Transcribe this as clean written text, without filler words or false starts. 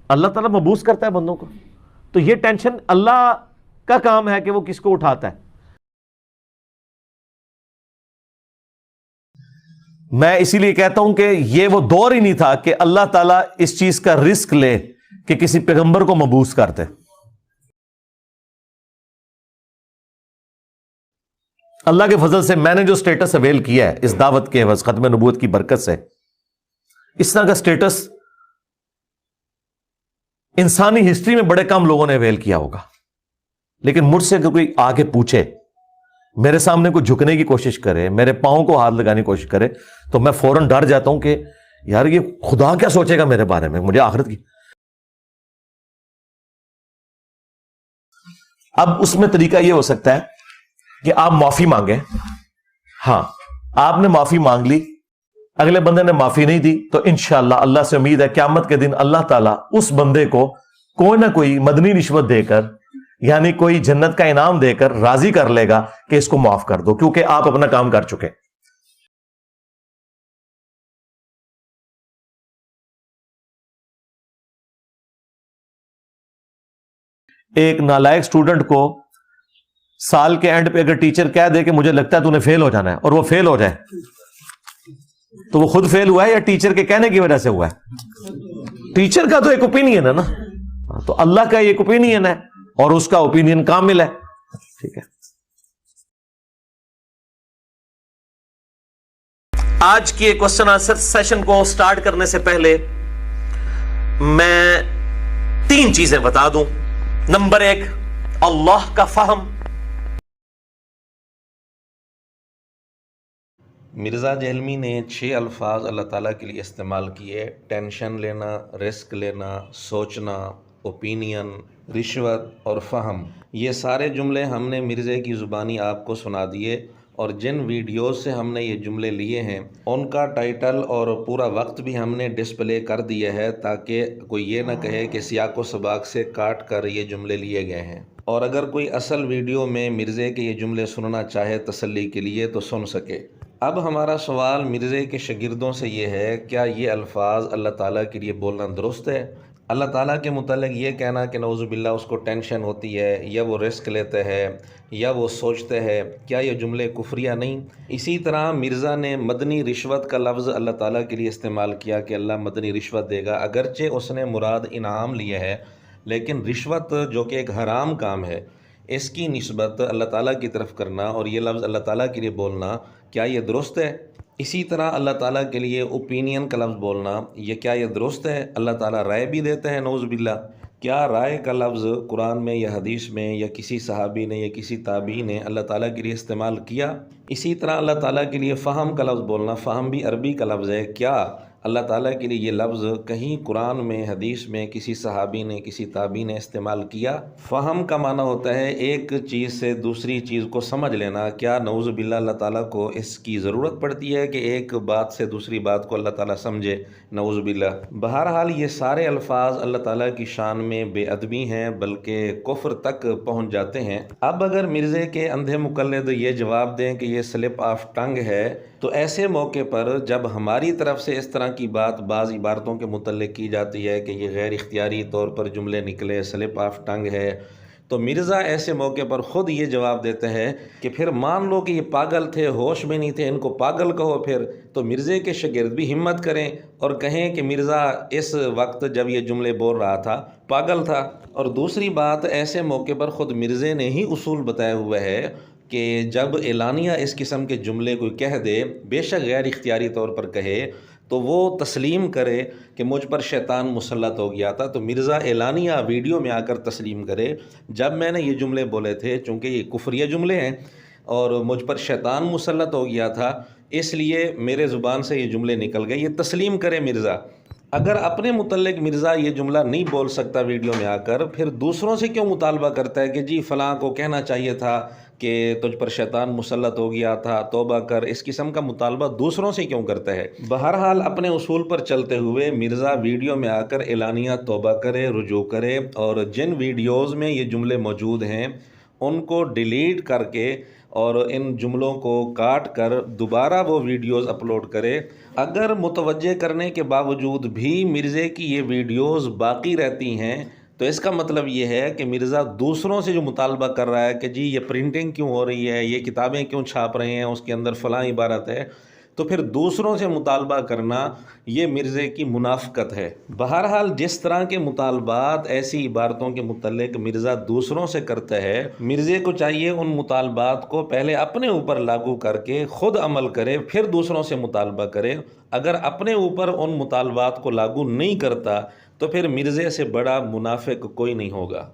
اللہ تعالیٰ مبوس کرتا ہے بندوں کو. تو یہ ٹینشن اللہ کا کام ہے کہ وہ کس کو اٹھاتا ہے. میں اسی لیے کہتا ہوں کہ یہ وہ دور ہی نہیں تھا کہ اللہ تعالیٰ اس چیز کا رسک لے کہ کسی پیغمبر کو مبوس کرتے. اللہ کے فضل سے میں نے جو سٹیٹس اویل کیا ہے اس دعوت کے عوض ختم نبوت کی برکت سے، اس طرح کا سٹیٹس انسانی ہسٹری میں بڑے کم لوگوں نے اویل کیا ہوگا. لیکن مجھ سے اگر کوئی آگے پوچھے، میرے سامنے کوئی جھکنے کی کوشش کرے، میرے پاؤں کو ہاتھ لگانے کی کوشش کرے، تو میں فوراً ڈر جاتا ہوں کہ یار یہ خدا کیا سوچے گا میرے بارے میں، مجھے آخرت کی. اب اس میں طریقہ یہ ہو سکتا ہے کہ آپ معافی مانگیں. ہاں، آپ نے معافی مانگ لی، اگلے بندے نے معافی نہیں دی، تو انشاءاللہ اللہ سے امید ہے قیامت کے دن اللہ تعالیٰ اس بندے کو کوئی نہ کوئی مدنی رشوت دے کر، یعنی کوئی جنت کا انعام دے کر راضی کر لے گا کہ اس کو معاف کر دو، کیونکہ آپ اپنا کام کر چکے. ایک نالائق اسٹوڈنٹ کو سال کے اینڈ پہ اگر ٹیچر کہہ دے کہ مجھے لگتا ہے تو نے فیل ہو جانا ہے، اور وہ فیل ہو جائے، تو وہ خود فیل ہوا ہے یا ٹیچر کے کہنے کی وجہ سے ہوا ہے؟ ٹیچر کا تو ایک اوپینین ہے نا، تو اللہ کا ایک اوپینین ہے اور اس کا اوپینین کامل ہے. ٹھیک ہے، آج کی کوسچن آنسر سیشن کو سٹارٹ کرنے سے پہلے میں 3 چیزیں بتا دوں. نمبر 1، اللہ کا فہم. مرزا جہلمی نے 6 الفاظ اللہ تعالیٰ کے لیے استعمال کیے: ٹینشن لینا، رسک لینا، سوچنا، اوپینین، رشوت اور فہم. یہ سارے جملے ہم نے مرزے کی زبانی آپ کو سنا دیے، اور جن ویڈیوز سے ہم نے یہ جملے لیے ہیں ان کا ٹائٹل اور پورا وقت بھی ہم نے ڈسپلے کر دیا ہے، تاکہ کوئی یہ نہ کہے کہ سیاق و سباق سے کاٹ کر یہ جملے لیے گئے ہیں. اور اگر کوئی اصل ویڈیو میں مرزے کے یہ جملے سننا چاہے تسلی کے لیے تو سن سکے. اب ہمارا سوال مرزے کے شاگردوں سے یہ ہے، کیا یہ الفاظ اللہ تعالیٰ کے لیے بولنا درست ہے؟ اللہ تعالیٰ کے متعلق یہ کہنا کہ نعوذ باللہ اس کو ٹینشن ہوتی ہے، یا وہ رسک لیتے ہیں، یا وہ سوچتے ہیں، کیا یہ جملے کفریہ نہیں؟ اسی طرح مرزا نے مدنی رشوت کا لفظ اللہ تعالیٰ کے لیے استعمال کیا کہ اللہ مدنی رشوت دے گا، اگرچہ اس نے مراد انعام لیا ہے، لیکن رشوت جو کہ ایک حرام کام ہے اس کی نسبت اللہ تعالیٰ کی طرف کرنا اور یہ لفظ اللہ تعالیٰ کے لیے بولنا، کیا یہ درست ہے؟ اسی طرح اللہ تعالیٰ کے لیے اوپینین کا لفظ بولنا، یہ کیا یہ درست ہے؟ اللہ تعالیٰ رائے بھی دیتے ہیں نعوذ باللہ. کیا رائے کا لفظ قرآن میں یا حدیث میں یا کسی صحابی نے یا کسی تابعی نے اللہ تعالیٰ کے لیے استعمال کیا؟ اسی طرح اللہ تعالیٰ کے لیے فہم کا لفظ بولنا، فہم بھی عربی کا لفظ ہے، کیا اللہ تعالیٰ کے لیے یہ لفظ کہیں قرآن میں، حدیث میں، کسی صحابی نے، کسی تابعی نے استعمال کیا؟ فہم کا معنی ہوتا ہے ایک چیز سے دوسری چیز کو سمجھ لینا. کیا نعوذ باللہ اللہ تعالیٰ کو اس کی ضرورت پڑتی ہے کہ ایک بات سے دوسری بات کو اللہ تعالیٰ سمجھے؟ نعوذ باللہ. بہرحال یہ سارے الفاظ اللہ تعالیٰ کی شان میں بے ادبی ہیں، بلکہ کفر تک پہنچ جاتے ہیں. اب اگر مرزے کے اندھے مقلد یہ جواب دیں کہ یہ سلپ آف ٹنگ ہے، تو ایسے موقع پر جب ہماری طرف سے اس طرح کی بات بعض عبارتوں کے متعلق کی جاتی ہے کہ یہ غیر اختیاری طور پر جملے نکلے، سلپ آف ٹنگ ہے، تو مرزا ایسے موقع پر خود یہ جواب دیتے ہیں کہ پھر مان لو کہ یہ پاگل تھے، ہوش میں نہیں تھے، ان کو پاگل کہو. پھر تو مرزے کے شاگرد بھی ہمت کریں اور کہیں کہ مرزا اس وقت جب یہ جملے بول رہا تھا پاگل تھا. اور دوسری بات، ایسے موقع پر خود مرزے نے ہی اصول بتایا ہوا ہے کہ جب اعلانیہ اس قسم کے جملے کوئی کہہ دے، بے شک غیر اختیاری طور پر کہے، تو وہ تسلیم کرے کہ مجھ پر شیطان مسلط ہو گیا تھا. تو مرزا اعلانیہ ویڈیو میں آ کر تسلیم کرے، جب میں نے یہ جملے بولے تھے، چونکہ یہ کفریہ جملے ہیں اور مجھ پر شیطان مسلط ہو گیا تھا، اس لیے میرے زبان سے یہ جملے نکل گئے. یہ تسلیم کرے مرزا. اگر اپنے متعلق مرزا یہ جملہ نہیں بول سکتا ویڈیو میں آ کر، پھر دوسروں سے کیوں مطالبہ کرتا ہے کہ جی فلاں کو کہنا چاہیے تھا کہ تجھ پر شیطان مسلط ہو گیا تھا، توبہ کر؟ اس قسم کا مطالبہ دوسروں سے کیوں کرتا ہے؟ بہرحال اپنے اصول پر چلتے ہوئے مرزا ویڈیو میں آ کر اعلانیہ توبہ کرے، رجوع کرے، اور جن ویڈیوز میں یہ جملے موجود ہیں ان کو ڈیلیٹ کر کے اور ان جملوں کو کاٹ کر دوبارہ وہ ویڈیوز اپلوڈ کرے۔ اگر متوجہ کرنے کے باوجود بھی مرزے کی یہ ویڈیوز باقی رہتی ہیں تو اس کا مطلب یہ ہے کہ مرزا دوسروں سے جو مطالبہ کر رہا ہے کہ جی یہ پرنٹنگ کیوں ہو رہی ہے، یہ کتابیں کیوں چھاپ رہے ہیں، اس کے اندر فلاں عبارت ہے، تو پھر دوسروں سے مطالبہ کرنا یہ مرزے کی منافقت ہے۔ بہرحال جس طرح کے مطالبات ایسی عبارتوں کے متعلق مرزا دوسروں سے کرتا ہے، مرزے کو چاہیے ان مطالبات کو پہلے اپنے اوپر لاگو کر کے خود عمل کرے، پھر دوسروں سے مطالبہ کرے۔ اگر اپنے اوپر ان مطالبات کو لاگو نہیں کرتا تو پھر مرزے سے بڑا منافق کوئی نہیں ہوگا۔